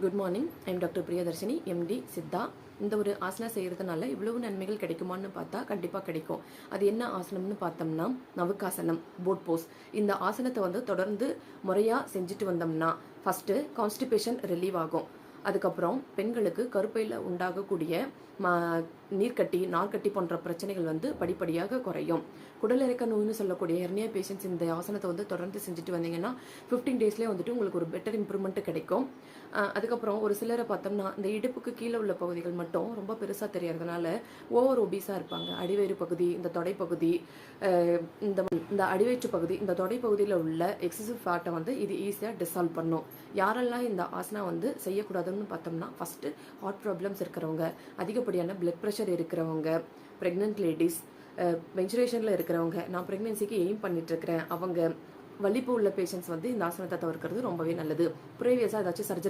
Good morning. I'm doctor Priyadarshini, MD Siddha. இந்த ஒரு ஆசனா செய்கிறதுனால இவ்வளவு நன்மைகள் கிடைக்குமான்னு பார்த்தா கண்டிப்பாக கிடைக்கும். அது என்ன ஆசனம்னு பார்த்தோம்னா நவுக்காசனம், போட் போஸ். இந்த ஆசனத்தை தொடர்ந்து முறையாக செஞ்சுட்டு வந்தோம்னா ஃபஸ்ட்டு கான்ஸ்டிபேஷன் ரிலீவ் ஆகும். அதுக்கப்புறம் பெண்களுக்கு கருப்பையில் உண்டாகக்கூடிய நீர்க்கட்டி, நார்க்கட்டி போன்ற பிரச்சனைகள் படிப்படியாக குறையும். குடலிறக்க நோய்னு சொல்லக்கூடிய ஹெர்னியா பேஷண்ட்ஸ் இந்த ஆசனத்தை தொடர்ந்து செஞ்சுட்டு வந்தீங்கன்னா 15 டேஸ்லேயே உங்களுக்கு ஒரு பெட்டர் இம்ப்ரூவ்மெண்ட் கிடைக்கும். அதுக்கப்புறம் ஒரு சிலரை பார்த்தோம்னா இந்த இடுப்புக்கு கீழே உள்ள பகுதிகள் மட்டும் ரொம்ப பெருசாக தெரியறதுனால ஓவர் ஒபீஸாக இருப்பாங்க. அடிவயிறு பகுதி, இந்த தொடைப்பகுதி, இந்த அடிவயிற்று பகுதி, இந்த தொடைப்பகுதியில் உள்ள எக்ஸசிவ் ஃபேட்டை இது ஈஸியாக டிசால்வ் பண்ணும். யாரெல்லாம் இந்த ஆசனா செய்யக்கூடாதுன்னு பார்த்தோம்னா ஃபஸ்ட்டு ஹார்ட் ப்ராப்ளம்ஸ் இருக்கிறவங்க, அதிகப்படியான பிளட் ப்ரெஷர் இருக்கிறவங்க, ப்ரெக்னென்ட் லேடிஸ், மென்சுரேஷனில் இருக்கிறவங்க, நான் ப்ரெக்னென்சிக்கு எய்ம் பண்ணிட்டு இருக்கிறேன், அவங்க வலிப்பு உள்ள பேஷண்ட்ஸ் இந்த ஆசனத்தை தவிர்க்கிறது ரொம்பவே நல்லது. ப்ரீவியஸாக ஏதாச்சும் சர்ஜரி